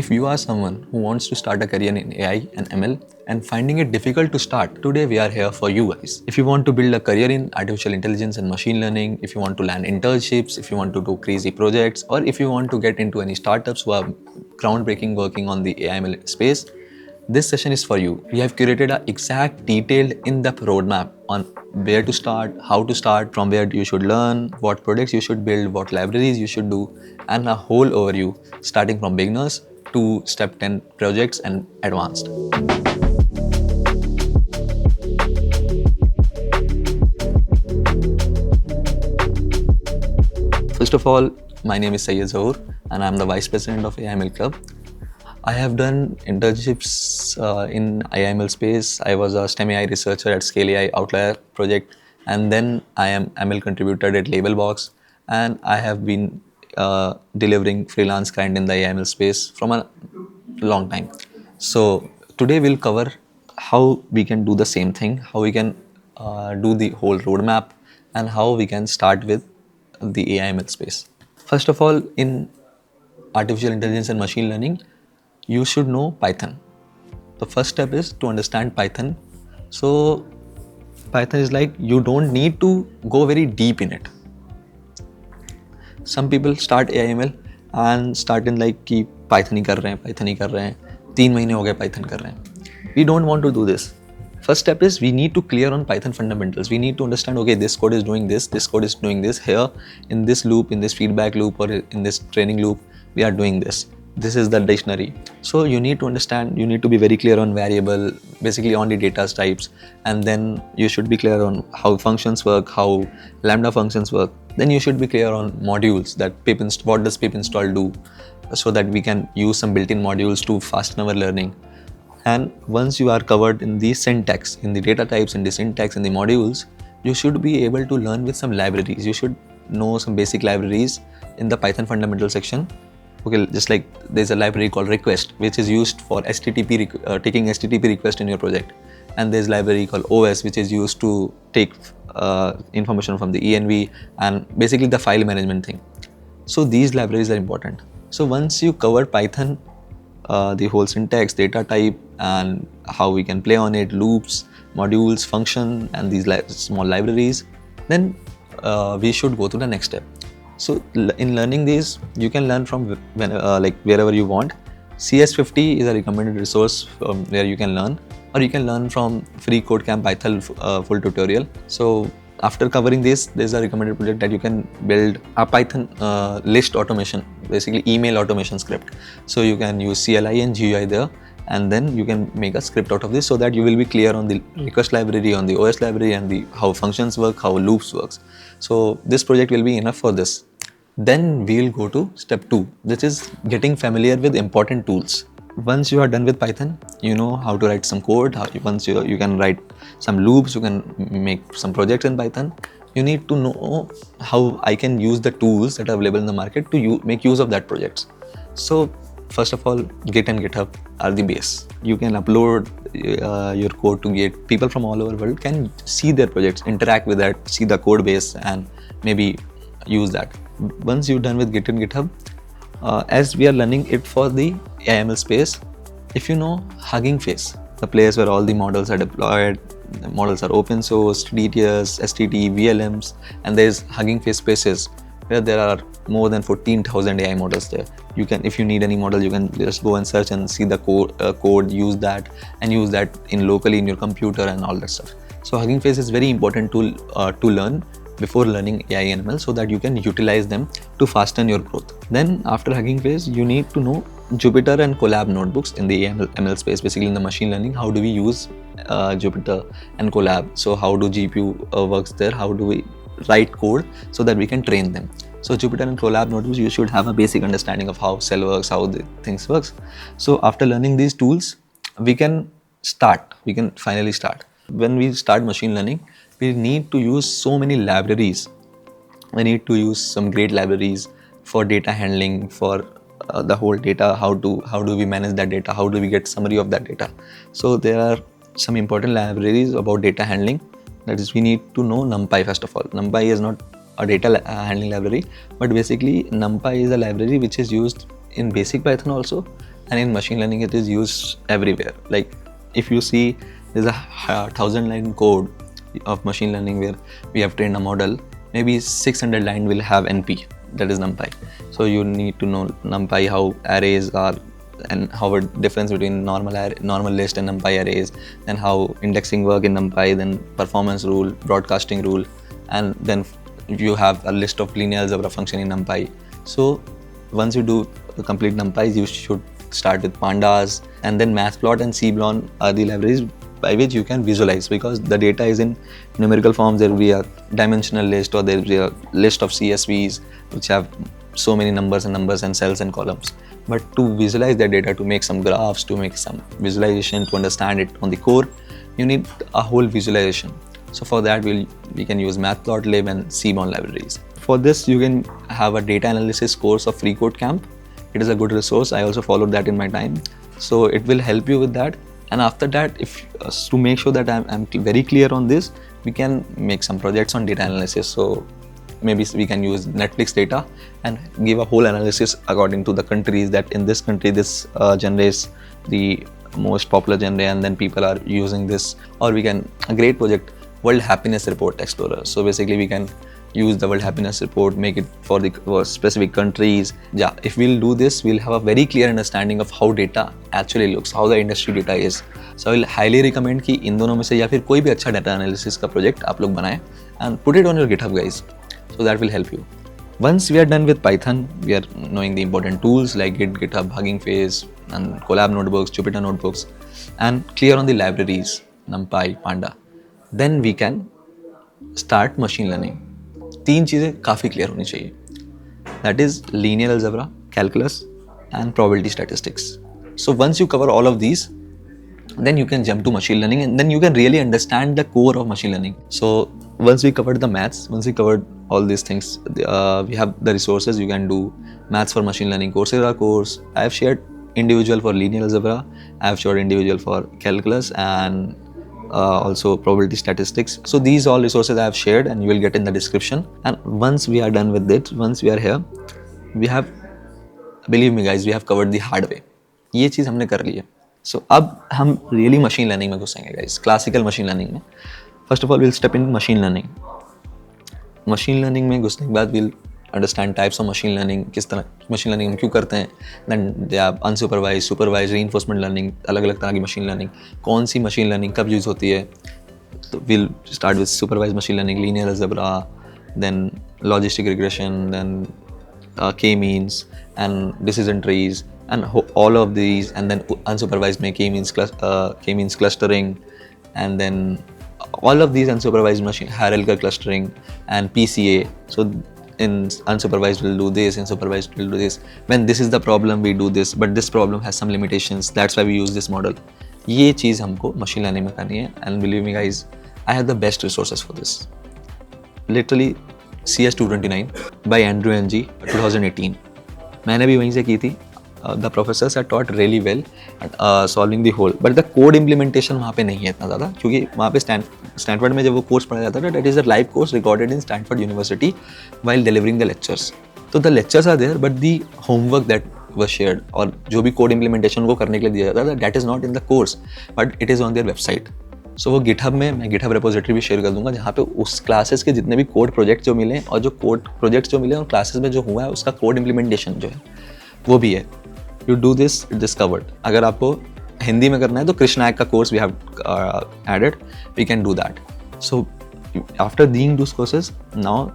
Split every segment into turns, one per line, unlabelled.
If you are someone who wants to start a career in AI and ML and finding it difficult to start, today we are here for you guys. If you want to build a career in artificial intelligence and machine learning, if you want to land internships, if you want to do crazy projects, or if you want to get into any startups who are groundbreaking working on the AI ML space, this session is for you. We have curated an exact detailed in-depth roadmap on where to start, how to start, from where you should learn, what products you should build, what libraries you should do, and a whole overview starting from beginners to step 10 projects and advanced. First of all, my name is Syed Zahoor and I'm the Vice President of AIML Club. I have done internships in IIML space. I was a STEM AI researcher at Scale AI Outlier project, and then I am ML contributor at Labelbox, and I have been delivering freelance client in the IIML space from a long time. So today we'll cover how we can do the same thing, how we can do the whole roadmap, and how we can start with the AIML space. First of all, in artificial intelligence and machine learning, you should know Python. The first step is to understand Python. So Python is like you don't need to go very deep in it. Some people start AIML and start in like कि Python ही कर रहे हैं 3 महीने हो गए Python कर रहे हैं. We don't want to do this. First step is we need to clear on Python fundamentals. We need to understand, okay, this code is doing this code is doing this, here in this loop, in this feedback loop, or in this training loop, we are doing this. This is the dictionary. So you need to understand, you need to be very clear on variable, basically on the data types, and then you should be clear on how functions work, how lambda functions work. Then you should be clear on modules, that what does pip install do, so that we can use some built-in modules to fasten our learning. And once you are covered in the syntax, in the data types, in the syntax, in the modules, you should be able to learn with some libraries. You should know some basic libraries in the Python fundamental section. Okay, just like there's a library called request, which is used for taking HTTP request in your project. And there's a library called OS, which is used to take information from the env and basically the file management thing. So these libraries are important. So once you cover Python, the whole syntax, data type, and how we can play on it, loops, modules, function, and these small libraries, then we should go to the next step. So in learning these, you can learn from like wherever you want. CS50 is a recommended resource where you can learn, or you can learn from Free Code Camp Python full tutorial. So after covering this, there's a recommended project that you can build a Python list automation, basically email automation script. So you can use CLI and GUI there, and then you can make a script out of this, so that you will be clear on the request library, on the OS library, and how functions work, how loops works. So this project will be enough for this. Then we'll go to step 2, which is getting familiar with important tools. Once you are done with Python, you know how to write some code. Once you can write some loops, you can make some projects in Python. You need to know how I can use the tools that are available in the market to make use of that projects. So first of all, Git and GitHub are the base. You can upload your code to Git. People from all over the world can see their projects, interact with that, see the code base, and maybe use that. Once you're done with Git and GitHub, as we are learning it for the AIML space, if you know Hugging Face, the place where all the models are deployed, the models are open source, DTS, STT, VLMs, and there's Hugging Face spaces where there are more than 14,000 AI models there. You can, if you need any model, you can just go and search and see the code, use that, and use that in locally in your computer and all that stuff. So Hugging Face is very important tool to learn before learning AI and ML, so that you can utilize them to fasten your growth. Then after Hugging Face, you need to know Jupyter and Colab notebooks in the ML space, basically in the machine learning. How do we use Jupyter and Colab? So how do GPU works there? How do we write code so that we can train them? So Jupyter and Colab notebooks, you should have a basic understanding of how cell works, how the things works. So after learning these tools, we can finally start. When we start machine learning, we need to use so many libraries. We need to use some great libraries for data handling, for the whole data. How do we manage that data? How do we get summary of that data? So there are some important libraries about data handling. That is, we need to know NumPy first of all. NumPy is not a data handling library, but basically NumPy is a library which is used in basic Python also, and in machine learning it is used everywhere. Like if you see, there's a 1,000-line code of machine learning where we have trained a model, maybe 600 line will have NP, that is NumPy. So you need to know NumPy, how arrays are, and how a difference between normal list and NumPy arrays, then how indexing work in NumPy, then performance rule, broadcasting rule, and then you have a list of linear algebra function in NumPy. So once you do complete NumPy, you should start with pandas, and then matplotlib and cblon are the libraries by which you can visualize, because the data is in numerical forms. There will be a dimensional list, or there will be a list of CSVs which have so many numbers and cells and columns. But to visualize that data, to make some graphs, to make some visualization, to understand it on the core, you need a whole visualization. So for that we can use matplotlib and cblon libraries. For this you can have a data analysis course of FreeCodeCamp. It is a good resource. I also followed that in my time, so it will help you with that. And after that, if to make sure that I'm very clear on this, we can make some projects on data analysis. So maybe we can use Netflix data and give a whole analysis according to the countries, that in this country this genre is the most popular genre and then people are using this. Or we can, a great project, World Happiness Report Explorer. So basically we can use the World Happiness Report, make it for specific countries. Yeah, if we'll do this, we'll have a very clear understanding of how data actually looks, how the industry data is. So I will highly recommend कि इन दोनों में से या फिर कोई भी अच्छा data analysis का project आप लोग बनाएं and put it on your GitHub, guys. So that will help you. Once we are done with Python, we are knowing the important tools like Git, GitHub, Hugging Face, and Colab notebooks, Jupyter notebooks, and clear on the libraries, NumPy, Panda. Then we can start machine learning. तीन चीज़ें काफ़ी clear होनी चाहिए. That is linear algebra, calculus, and probability statistics. So once you cover all of these, then you can jump to machine learning, and then you can really understand the core of machine learning. So once we covered the maths, once we covered all these things, we have the resources. You can do maths for machine learning Coursera course. I have shared individual for linear algebra. I have shared individual for calculus, and also probability statistics. So these all resources I have shared and you will get in the description. And once we are done with it, once we are here, we have, believe me guys, we have covered the hard way. ये चीज़ हमने कर ली है. So अब हम really machine learning में घुसेंगे guys, classical machine learning में. First of all, we'll step in machine learning. Machine learning में घुसने के बाद we'll understand types of machine learning, किस तरह machine learning हम क्यों करते हैं. Then they have unsupervised, supervised, reinforcement learning, अलग अलग तरह की machine learning. कौन सी machine learning कब use होती है. तो we'll start with supervised machine learning, linear algebra, then logistic regression, then k-means and decision trees, and all of these, and then unsupervised में k-means clustering, and then all of these unsupervised machine hierarchical clustering and PCA. So in unsupervised we'll do this, in supervised we'll do this. When this is the problem, we do this, but this problem has some limitations. That's why we use this model. ये चीज़ हमको machine learning में करनी है. And believe me guys, I have the best resources for this. Literally CS229 by Andrew Ng 2018. मैंने भी वहीं से की थी. The professors are taught really well at solving the whole, but the code implementation वहाँ पे नहीं है इतना ज़्यादा, क्योंकि वहाँ पे स्टैनफोर्ड में जब वो कोर्स पढ़ाया जाता था, that is a live course recorded in Stanford University while delivering the lectures. तो the lectures are there, but the homework that was shared और जो भी code implementation को करने के लिए दिया जाता था, that is not in the course, but it is on their website. So वो GitHub में मैं GitHub repository भी शेयर कर दूंगा, जहाँ पे उस क्लासेस के जितने भी कोड प्रोजेक्ट जो मिले और जो कोड प्रोजेक्ट्स जो मिले और क्लासेस में जो हुआ है उसका कोड इम्प्लीमेंटेशन जो है वो भी है. You do this covered. अगर आपको हिंदी में करना है तो कृष्ण नायक का course we have added. We can do that. So after doing those courses, now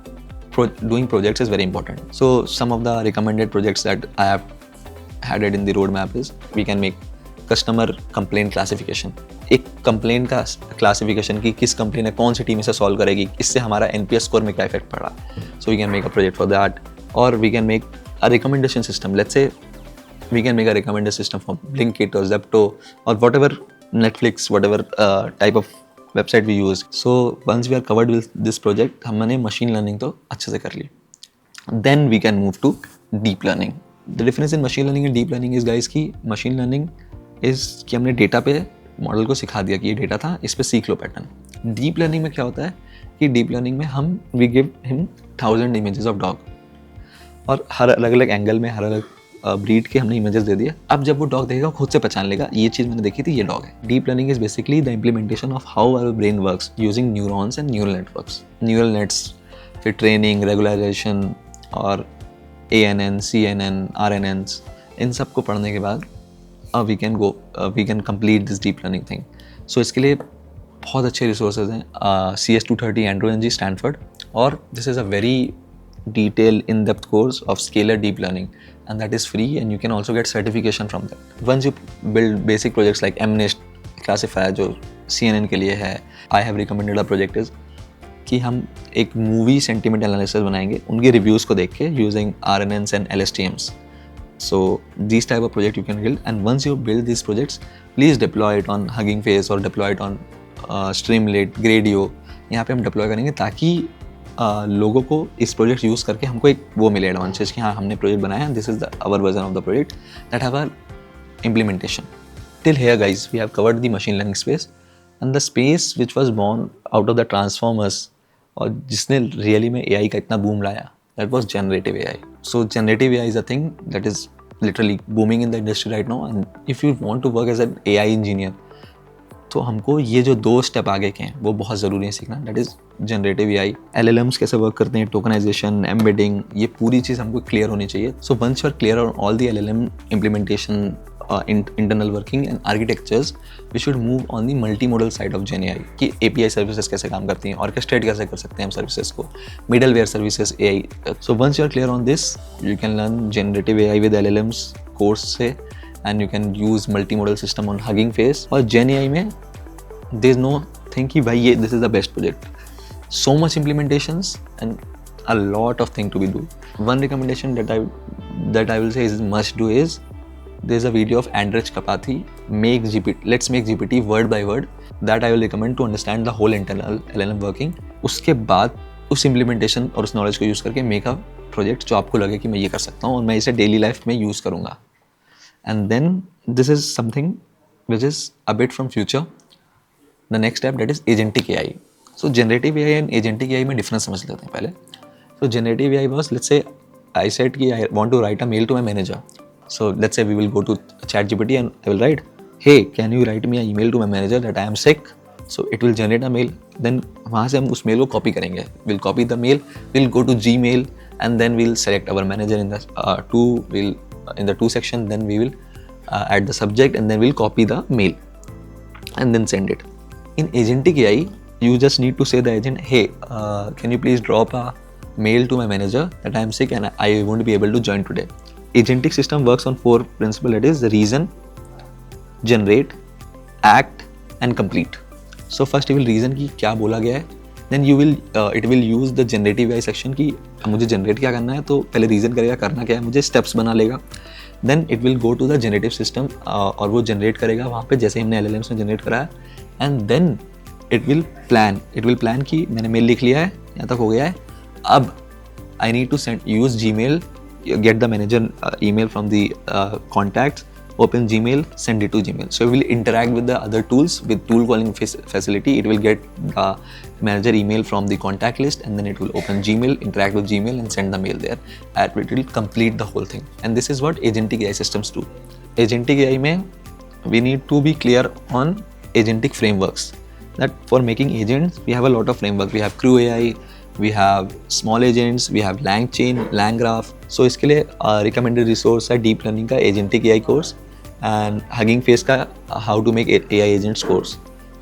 doing projects is very important. So some of the recommended projects that I have added in the roadmap is we can make customer complaint classification. एक complain का classification की किस complain है कौन सी team इसे solve करेगी, इससे हमारा NPS स्कोर में क्या इफेक्ट पड़ा. So we can make a project for that, or we can make a recommendation system. Let's say we can make a recommendation system for Blinkit or Zepto or whatever Netflix, whatever type of website we use. So once we are covered with this project, हमने machine learning तो अच्छे से कर ली. Then we can move to deep learning. The difference in machine learning and deep learning is guys कि machine learning is कि हमने data पे model को सिखा दिया कि ये डेटा था, इस पे सीख लो पैटर्न. डीप लर्निंग में क्या होता है कि डीप लर्निंग में हम we give him 1000 images of dog और हर अलग अलग एंगल में हर अलग ब्रीड के हमने इमेजेस दे दिए. अब जब वो डॉग देखेगा खुद से पहचान लेगा ये चीज़ मैंने देखी थी, ये डॉग है. Deep learning is basically the implementation of how our brain works using neurons and neural networks. Neural nets, फिर ट्रेनिंग, रेगुलराइजेशन और ANN, CNN, RNNs, इन सब को पढ़ने के बाद we can complete this deep learning thing. So इसके लिए बहुत अच्छे रिसोर्सेज हैं. CS230 एंड्रू NG स्टैनफोर्ड, और this is a very detailed in-depth course of scalar deep learning, and that is free, and you can also get certification from that. Once you build basic projects like MNIST classifier जो CNN के लिए है, I have recommended a project is कि हम एक movie sentiment analysis बनाएंगे उनके reviews को देख के using RNNs and LSTMs. So these type of project you can build, and once you build these projects, please deploy it on Hugging Face or deploy it on Streamlit, Gradio. यहाँ पे हम deploy करेंगे ताकि लोगों को इस project use करके हमको एक वो मिले एडवांटेज कि हाँ हमने प्रोजेक्ट बनाया, this is our version of the project that have our implementation. Till here guys we have covered the machine learning space and the space which was born out of the transformers, और जिसने really में AI का इतना boom लाया, that was generative AI. So generative AI is a thing that is literally booming in the industry right now, and if you want to work as an AI engineer तो हमको ये जो 2 step आगे के हैं वो बहुत ज़रूरी है सीखना. That is generative AI, LLMs कैसे वर्क करते हैं, टोकनाइजेशन, एम्बेडिंग, ये पूरी चीज़ हमको क्लियर होनी चाहिए. So once you are clear on all the LLM implementation, internal working and architectures, we should move on the multimodal side of GenAI कि API services कैसे काम करती हैं, ऑर्केस्ट्रेट कैसे कर सकते हैं हम सर्विसेज को, middleware services AI. So once you are clear on this you can learn generative AI with LLMs course से, and you can use multimodal system on Hugging Face. और GenAI में there is no thing कि भाई ये this is the best project. So much implementations and a lot of thing to be do. One recommendation that I will say is must do is there is a video of Andrej Kapathi, let's make GPT word by word. That I will recommend to understand the whole internal LLM working. उसके बाद उस implementation और उस knowledge को use करके make a project जो आपको लगे कि मैं ये कर सकता हूँ और मैं इसे daily life में use करूँगा. And then this is something which is a bit from future. The next step, that is agentic AI. So generative AI and agentic AI में difference समझ लेते हैं पहले. So generative AI was, let's say I said कि I want to write a mail to my manager. So let's say we will go to ChatGPT and I will write, hey, can you write me an email to my manager that I am sick? So it will generate a mail. Then वहाँ से हम उस mail को copy करेंगे. We'll copy the mail. We'll go to Gmail and then we'll select our manager in the to section. Then we will add the subject and then we'll copy the mail and then send it. In agentic AI, you just need to say the agent, hey, can you please drop a mail to my manager that I am sick and I won't be able to join today. Agentic system works on 4 principles. It is reason, generate, act and complete. So first you will reason कि क्या बोला गया है, then you will it will use the generative AI section कि मुझे generate क्या करना है, तो पहले reason करेगा करना क्या है, मुझे steps बना लेगा. Then it will go to the generative system और वो generate करेगा वहाँ पे जैसे हमने LLMs में generate करा है, and then it will plan कि मैंने mail लिख लिया है, यहाँ तक हो गया है, अब I need to use Gmail, get the manager email from the contacts, open Gmail, send it to Gmail. So it will interact with the other tools with tool calling facility. It will get the manager email from the contact list and then it will open Gmail, interact with Gmail and send the mail there. And it will complete the whole thing. And this is what agentic AI systems do. Agentic AI mein, we need to be clear on agentic frameworks. That for making agents, we have a lot of framework. We have Crew AI, we have small agents, we have LangChain, LangGraph. So इसके लिए recommended resource है deep learning का agentic AI course and Hugging Face का how to make AI agents course.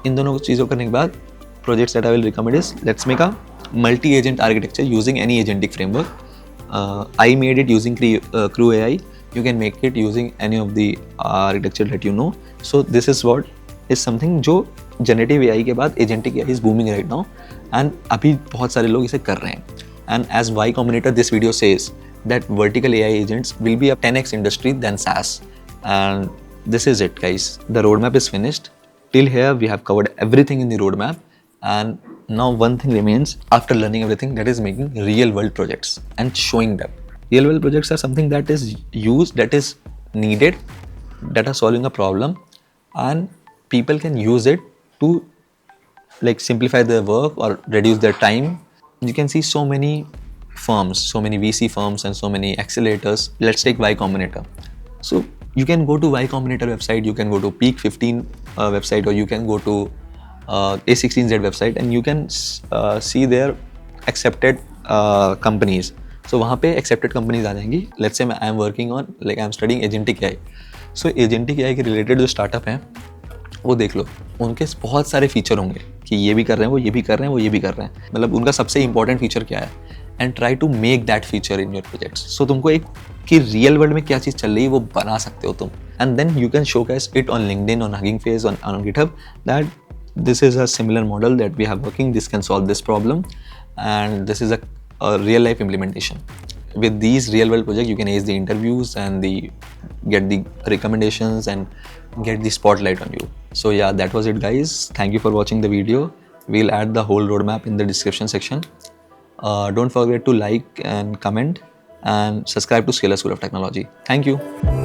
इन दोनों चीज़ों करने के बाद projects that I will recommend is let's make a multi-agent architecture using any agentic framework. I made it using Crew AI. You can make it using any of the architecture that you know. So this is what is something जो generative AI के बाद agentic AI is booming right now and अभी बहुत सारे लोग इसे कर रहे हैं. And as Y Combinator this video says that vertical AI agents will be a 10x industry than SaaS. And this is it, guys. The roadmap is finished. Till here we have covered everything in the roadmap, and now one thing remains after learning everything, that is making real world projects and showing them. Real world projects are something that is used, that is needed, that are solving a problem, and people can use it to like simplify their work or reduce their time. You can see so many firms, so many VC firms and so many accelerators. Let's take Y Combinator. So you can go to Y Combinator website, you can go to Peak 15 website, or you can go to A16Z website, and you can see their accepted companies. So वहाँ पे accepted companies आ जाएंगी. Let's say I am working on, like I am studying agentic AI. So agentic AI के related जो startup हैं वो देख लो, उनके बहुत सारे फीचर होंगे कि ये भी कर रहे हैं, वो ये भी कर रहे हैं, वो ये भी कर रहे हैं. मतलब उनका सबसे इंपॉर्टेंट फीचर क्या है, and try to make that feature in your projects. So तुमको एक कि रियल वर्ल्ड में क्या चीज़ चल रही है वो बना सकते हो तुम, and then you can showcase it on LinkedIn, on Hugging Face, on GitHub, that this is a similar model that we have working, this can solve this problem, and this is a real life implementation. With these real world projects you can ace the interviews and get the recommendations and get the spotlight on you. So yeah, that was it guys. Thank you for watching the video. We'll add the whole roadmap in the description section. Don't forget to like and comment and subscribe to Scalar School of Technology. Thank you.